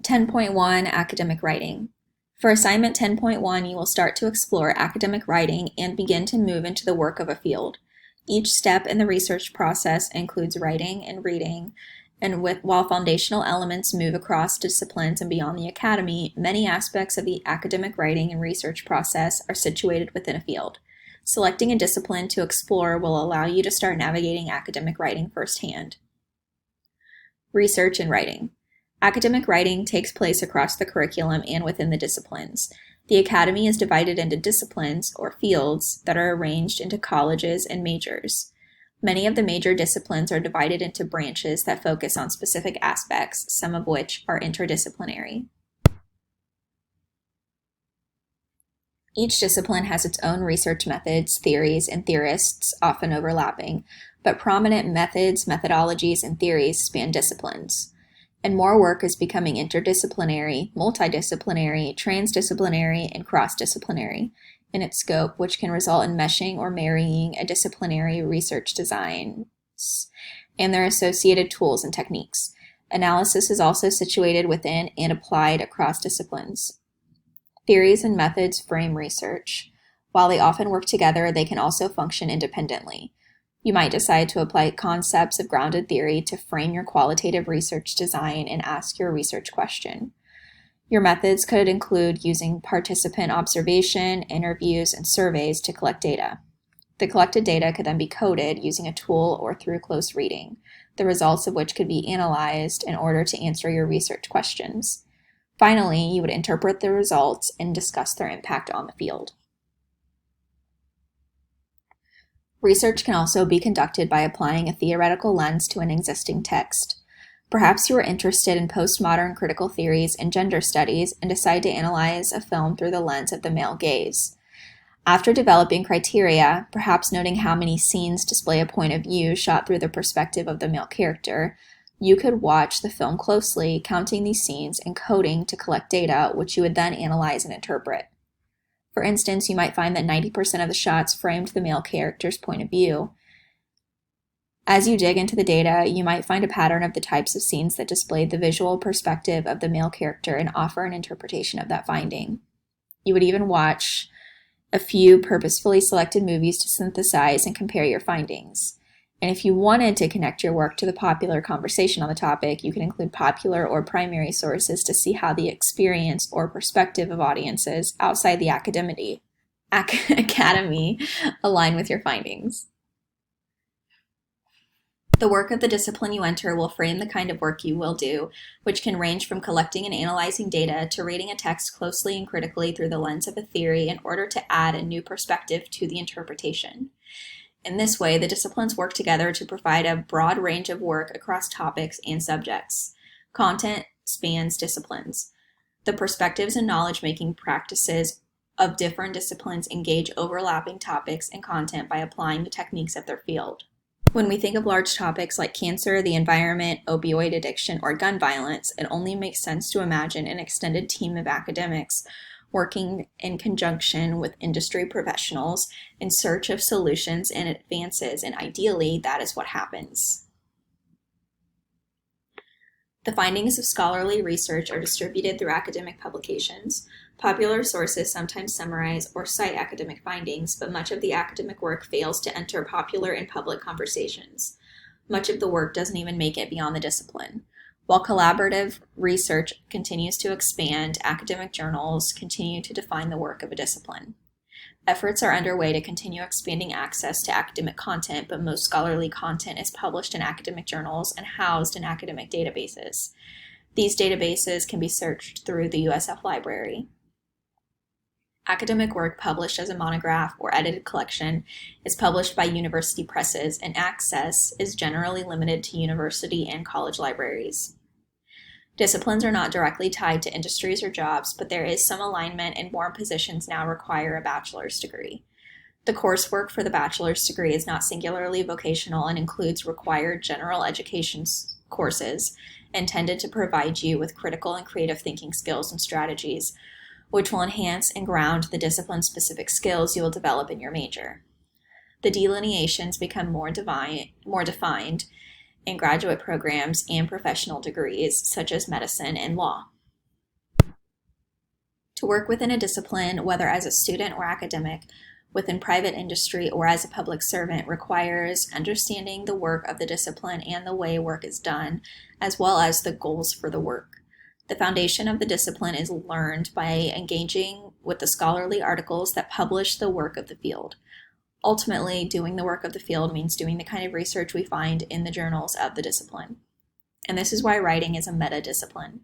10.1 Academic Writing. For assignment 10.1, you will start to explore academic writing and begin to move into the work of a field. Each step in the research process includes writing and reading, and while foundational elements move across disciplines and beyond the academy, many aspects of the academic writing and research process are situated within a field. Selecting a discipline to explore will allow you to start navigating academic writing firsthand. Research and writing. Academic writing takes place across the curriculum and within the disciplines. The academy is divided into disciplines, or fields, that are arranged into colleges and majors. Many of the major disciplines are divided into branches that focus on specific aspects, some of which are interdisciplinary. Each discipline has its own research methods, theories, and theorists, often overlapping, but prominent methods, methodologies, and theories span disciplines. And more work is becoming interdisciplinary, multidisciplinary, transdisciplinary, and cross-disciplinary in its scope, which can result in meshing or marrying a disciplinary research designs and their associated tools and techniques. Analysis is also situated within and applied across disciplines. Theories and methods frame research. While they often work together, they can also function independently. You might decide to apply concepts of grounded theory to frame your qualitative research design and ask your research question. Your methods could include using participant observation, interviews, and surveys to collect data. The collected data could then be coded using a tool or through close reading, the results of which could be analyzed in order to answer your research questions. Finally, you would interpret the results and discuss their impact on the field. Research can also be conducted by applying a theoretical lens to an existing text. Perhaps you are interested in postmodern critical theories and gender studies and decide to analyze a film through the lens of the male gaze. After developing criteria, perhaps noting how many scenes display a point of view shot through the perspective of the male character, you could watch the film closely, counting these scenes and coding to collect data, which you would then analyze and interpret. For instance, you might find that 90% of the shots framed the male character's point of view. As you dig into the data, you might find a pattern of the types of scenes that displayed the visual perspective of the male character and offer an interpretation of that finding. You would even watch a few purposefully selected movies to synthesize and compare your findings. And if you wanted to connect your work to the popular conversation on the topic, you can include popular or primary sources to see how the experience or perspective of audiences outside the academy align with your findings. The work of the discipline you enter will frame the kind of work you will do, which can range from collecting and analyzing data to reading a text closely and critically through the lens of a theory in order to add a new perspective to the interpretation. In this way, the disciplines work together to provide a broad range of work across topics and subjects. Content spans disciplines. The perspectives and knowledge-making practices of different disciplines engage overlapping topics and content by applying the techniques of their field. When we think of large topics like cancer, the environment, opioid addiction, or gun violence, it only makes sense to imagine an extended team of academics working in conjunction with industry professionals in search of solutions and advances, and ideally, that is what happens. The findings of scholarly research are distributed through academic publications. Popular sources sometimes summarize or cite academic findings, but much of the academic work fails to enter popular and public conversations. Much of the work doesn't even make it beyond the discipline. While collaborative research continues to expand, academic journals continue to define the work of a discipline. Efforts are underway to continue expanding access to academic content, but most scholarly content is published in academic journals and housed in academic databases. These databases can be searched through the USF Library. Academic work published as a monograph or edited collection is published by university presses, and access is generally limited to university and college libraries. Disciplines are not directly tied to industries or jobs, but there is some alignment, and more positions now require a bachelor's degree. The coursework for the bachelor's degree is not singularly vocational and includes required general education courses intended to provide you with critical and creative thinking skills and strategies, which will enhance and ground the discipline-specific skills you will develop in your major. The delineations become more defined in graduate programs and professional degrees, such as medicine and law. To work within a discipline, whether as a student or academic, within private industry or as a public servant, requires understanding the work of the discipline and the way work is done, as well as the goals for the work. The foundation of the discipline is learned by engaging with the scholarly articles that publish the work of the field. Ultimately, doing the work of the field means doing the kind of research we find in the journals of the discipline. And this is why writing is a meta-discipline.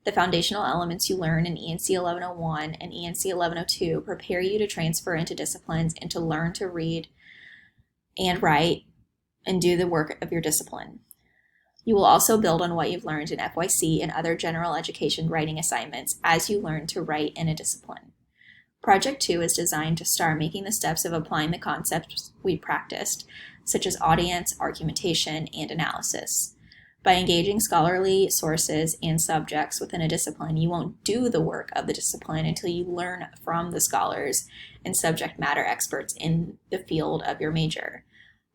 The foundational elements you learn in ENC 1101 and ENC 1102 prepare you to transfer into disciplines and to learn to read and write and do the work of your discipline. You will also build on what you've learned in FYC and other general education writing assignments as you learn to write in a discipline. Project 2 is designed to start making the steps of applying the concepts we practiced, such as audience, argumentation, and analysis. By engaging scholarly sources and subjects within a discipline, you won't do the work of the discipline until you learn from the scholars and subject matter experts in the field of your major.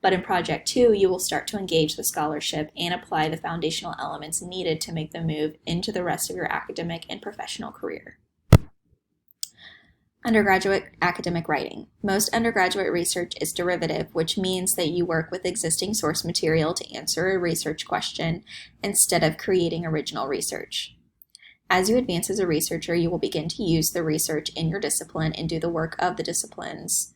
But in Project 2, you will start to engage the scholarship and apply the foundational elements needed to make the move into the rest of your academic and professional career. Undergraduate academic writing. Most undergraduate research is derivative, which means that you work with existing source material to answer a research question instead of creating original research. As you advance as a researcher, you will begin to use the research in your discipline and do the work of the disciplines.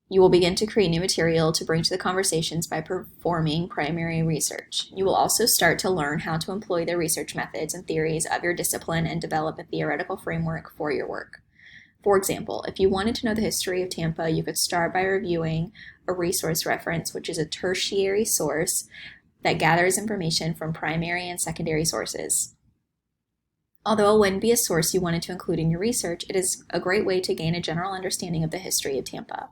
You will begin to create new material to bring to the conversations by performing primary research. You will also start to learn how to employ the research methods and theories of your discipline and develop a theoretical framework for your work. For example, if you wanted to know the history of Tampa, you could start by reviewing a resource reference, which is a tertiary source that gathers information from primary and secondary sources. Although it wouldn't be a source you wanted to include in your research, it is a great way to gain a general understanding of the history of Tampa.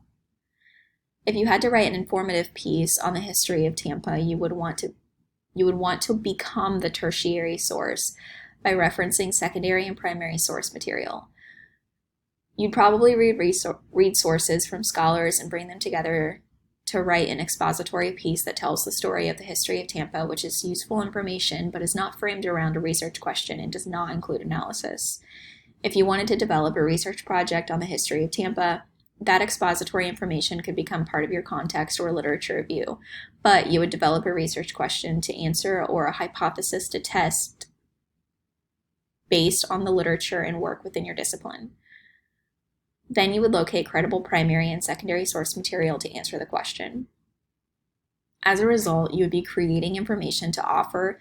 If you had to write an informative piece on the history of Tampa, you would want to become the tertiary source by referencing secondary and primary source material. You'd probably read sources from scholars and bring them together to write an expository piece that tells the story of the history of Tampa, which is useful information but is not framed around a research question and does not include analysis. If you wanted to develop a research project on the history of Tampa, that expository information could become part of your context or literature review, but you would develop a research question to answer or a hypothesis to test based on the literature and work within your discipline. Then you would locate credible primary and secondary source material to answer the question. As a result, you would be creating information to offer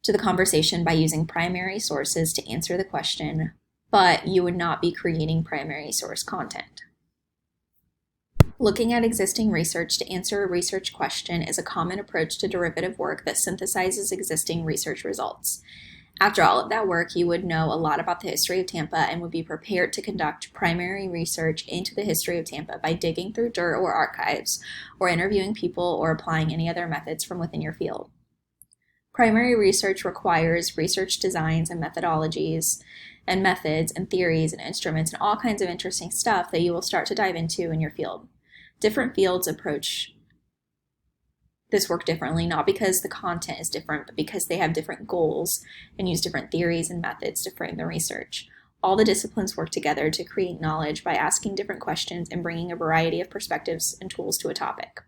to the conversation by using primary sources to answer the question, but you would not be creating primary source content. Looking at existing research to answer a research question is a common approach to derivative work that synthesizes existing research results. After all of that work, you would know a lot about the history of Tampa and would be prepared to conduct primary research into the history of Tampa by digging through dirt or archives, or interviewing people, or applying any other methods from within your field. Primary research requires research designs and methodologies and methods and theories and instruments and all kinds of interesting stuff that you will start to dive into in your field. Different fields approach this work differently, not because the content is different, but because they have different goals and use different theories and methods to frame the research. All the disciplines work together to create knowledge by asking different questions and bringing a variety of perspectives and tools to a topic.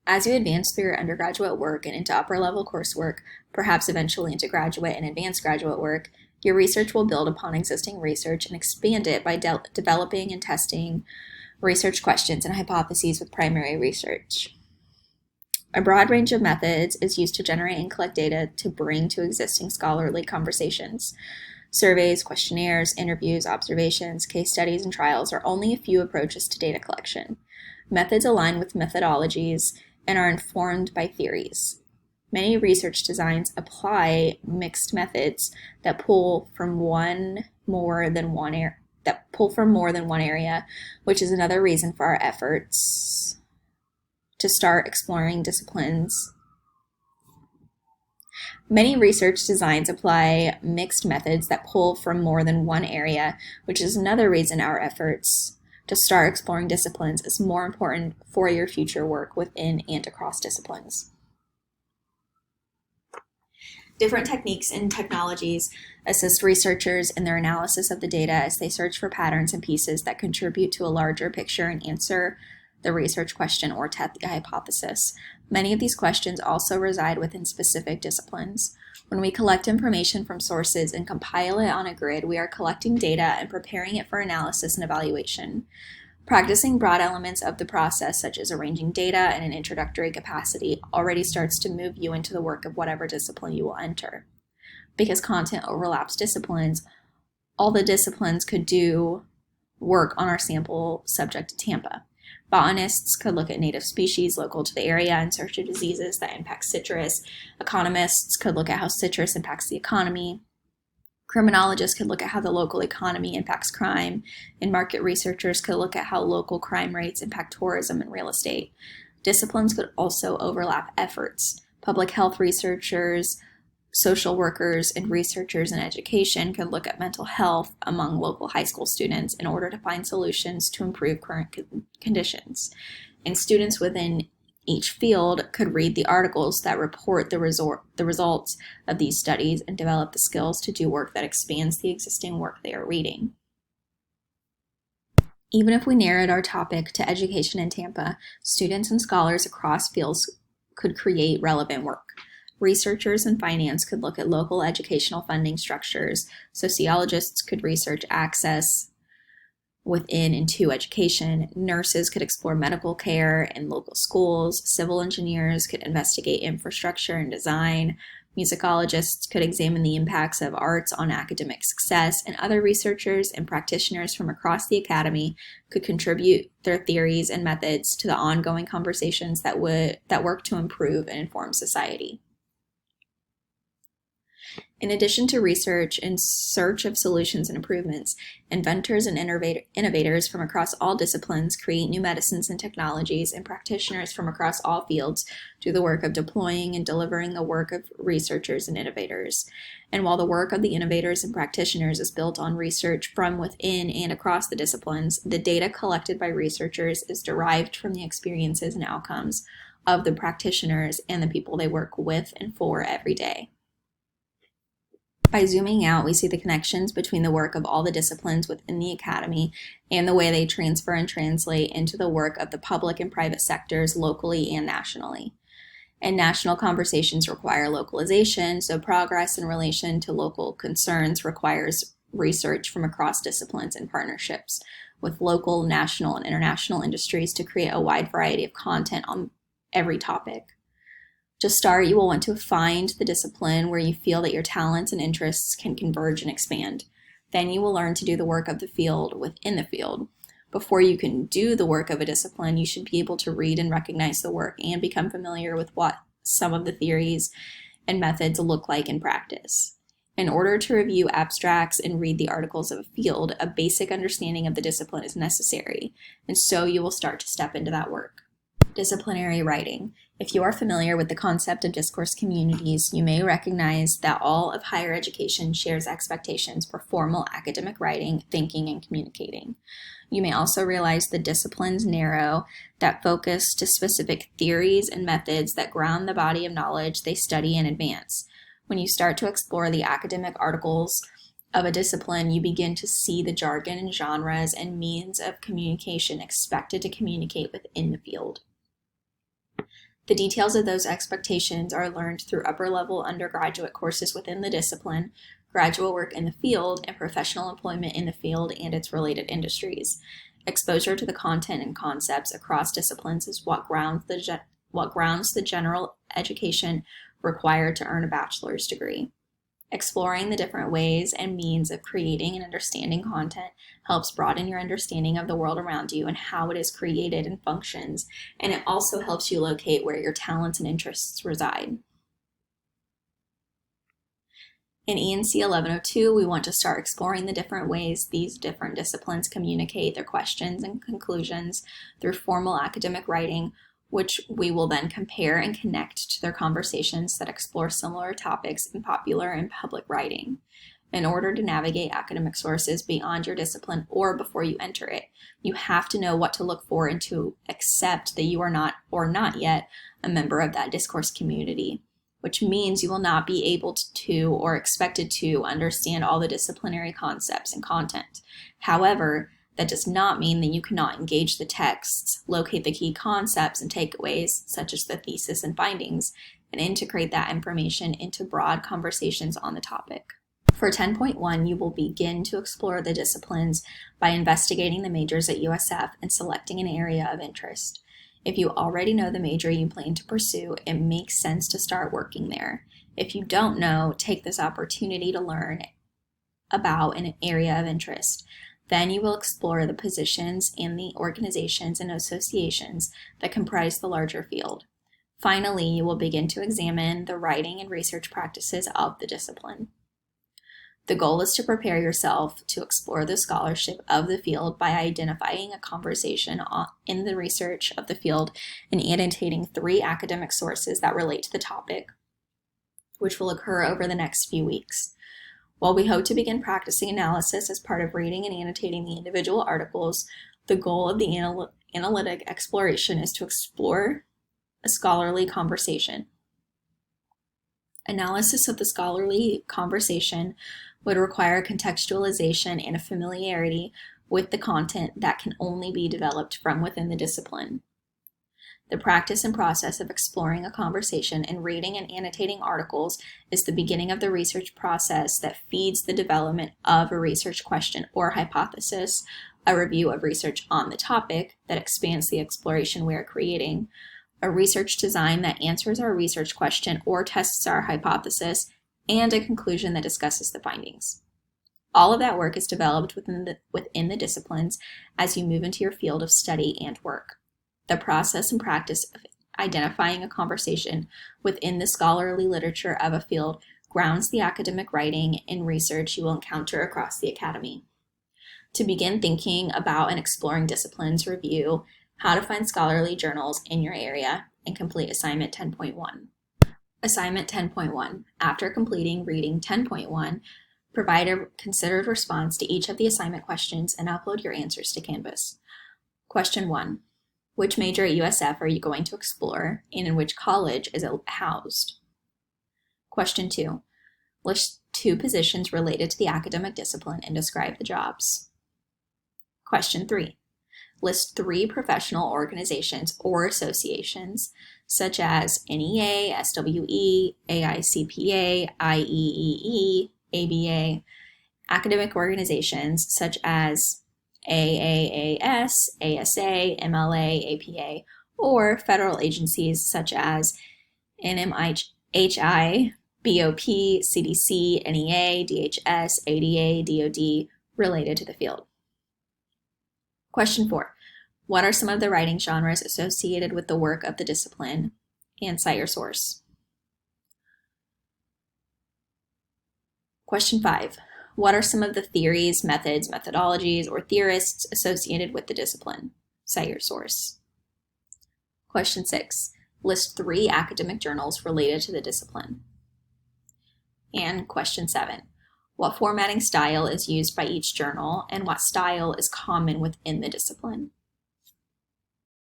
As you advance through your undergraduate work and into upper-level coursework, perhaps eventually into graduate and advanced graduate work, your research will build upon existing research and expand it by developing and testing research questions and hypotheses with primary research. A broad range of methods is used to generate and collect data to bring to existing scholarly conversations. Surveys, questionnaires, interviews, observations, case studies, and trials are only a few approaches to data collection. Methods align with methodologies and are informed by theories. Many research designs apply mixed methods that pull from more than one area, which is another reason for our efforts to start exploring disciplines. Many research designs apply mixed methods that pull from more than one area, which is another reason our efforts to start exploring disciplines is more important for your future work within and across disciplines. Different techniques and technologies assist researchers in their analysis of the data as they search for patterns and pieces that contribute to a larger picture and answer the research question or test the hypothesis. Many of these questions also reside within specific disciplines. When we collect information from sources and compile it on a grid, we are collecting data and preparing it for analysis and evaluation. Practicing broad elements of the process, such as arranging data in an introductory capacity, already starts to move you into the work of whatever discipline you will enter. Because content overlaps disciplines, all the disciplines could do work on our sample subject Tampa. Botanists could look at native species local to the area in search of diseases that impact citrus. Economists could look at how citrus impacts the economy. Criminologists could look at how the local economy impacts crime, and market researchers could look at how local crime rates impact tourism and real estate. Disciplines could also overlap efforts. Public health researchers, social workers, and researchers in education could look at mental health among local high school students in order to find solutions to improve current conditions. And students within each field could read the articles that report the results of these studies and develop the skills to do work that expands the existing work they are reading. Even if we narrowed our topic to education in Tampa, students and scholars across fields could create relevant work. Researchers in finance could look at local educational funding structures. Sociologists could research access within and to education. Nurses could explore medical care in local schools. Civil engineers could investigate infrastructure and design. Musicologists could examine the impacts of arts on academic success, and other researchers and practitioners from across the academy could contribute their theories and methods to the ongoing conversations that work to improve and inform society. In addition to research in search of solutions and improvements, inventors and innovators from across all disciplines create new medicines and technologies, and practitioners from across all fields do the work of deploying and delivering the work of researchers and innovators. And while the work of the innovators and practitioners is built on research from within and across the disciplines, the data collected by researchers is derived from the experiences and outcomes of the practitioners and the people they work with and for every day. By zooming out, we see the connections between the work of all the disciplines within the academy and the way they transfer and translate into the work of the public and private sectors locally and nationally. And national conversations require localization, so progress in relation to local concerns requires research from across disciplines and partnerships with local, national, and international industries to create a wide variety of content on every topic. To start, you will want to find the discipline where you feel that your talents and interests can converge and expand. Then you will learn to do the work of the field within the field. Before you can do the work of a discipline, you should be able to read and recognize the work and become familiar with what some of the theories and methods look like in practice. In order to review abstracts and read the articles of a field, a basic understanding of the discipline is necessary, and so you will start to step into that work. Disciplinary writing. If you are familiar with the concept of discourse communities, you may recognize that all of higher education shares expectations for formal academic writing, thinking, and communicating. You may also realize the disciplines narrow that focus to specific theories and methods that ground the body of knowledge they study and advance. When you start to explore the academic articles of a discipline, you begin to see the jargon and genres and means of communication expected to communicate within the field. The details of those expectations are learned through upper-level undergraduate courses within the discipline, graduate work in the field, and professional employment in the field and its related industries. Exposure to the content and concepts across disciplines is what grounds the general education required to earn a bachelor's degree. Exploring the different ways and means of creating and understanding content helps broaden your understanding of the world around you and how it is created and functions, and it also helps you locate where your talents and interests reside. In ENC 1102, we want to start exploring the different ways these different disciplines communicate their questions and conclusions through formal academic writing, which we will then compare and connect to their conversations that explore similar topics in popular and public writing. In order to navigate academic sources beyond your discipline or before you enter it, you have to know what to look for and to accept that you are not or not yet a member of that discourse community. which means you will not be able to or expected to understand all the disciplinary concepts and content. However, that does not mean that you cannot engage the texts, locate the key concepts and takeaways, such as the thesis and findings, and integrate that information into broad conversations on the topic. For 10.1, you will begin to explore the disciplines by investigating the majors at USF and selecting an area of interest. If you already know the major you plan to pursue, it makes sense to start working there. If you don't know, take this opportunity to learn about an area of interest. Then you will explore the positions in the organizations and associations that comprise the larger field. Finally, you will begin to examine the writing and research practices of the discipline. The goal is to prepare yourself to explore the scholarship of the field by identifying a conversation in the research of the field and annotating 3 academic sources that relate to the topic, which will occur over the next few weeks. While we hope to begin practicing analysis as part of reading and annotating the individual articles, the goal of the analytic exploration is to explore a scholarly conversation. Analysis of the scholarly conversation would require contextualization and a familiarity with the content that can only be developed from within the discipline. The practice and process of exploring a conversation and reading and annotating articles is the beginning of the research process that feeds the development of a research question or hypothesis, a review of research on the topic that expands the exploration we are creating, a research design that answers our research question or tests our hypothesis, and a conclusion that discusses the findings. All of that work is developed within the disciplines as you move into your field of study and work. The process and practice of identifying a conversation within the scholarly literature of a field grounds the academic writing and research you will encounter across the academy. To begin thinking about and exploring disciplines, review how to find scholarly journals in your area and complete assignment 10.1. Assignment 10.1. After completing reading 10.1, provide a considered response to each of the assignment questions and upload your answers to Canvas. Question 1. Which major at USF are you going to explore, and in which college is it housed? Question 2. List 2 positions related to the academic discipline and describe the jobs. Question 3. List 3 professional organizations or associations, such as NEA, SWE, AICPA, IEEE, ABA, academic organizations such as AAAS, ASA, MLA, APA, or federal agencies such as NMHI, BOP, CDC, NEA, DHS, ADA, DOD, related to the field. Question 4. What are some of the writing genres associated with the work of the discipline? And cite your source. Question 5. What are some of the theories, methods, methodologies, or theorists associated with the discipline? Cite your source. Question 6. List 3 academic journals related to the discipline. And question 7. What formatting style is used by each journal, and what style is common within the discipline?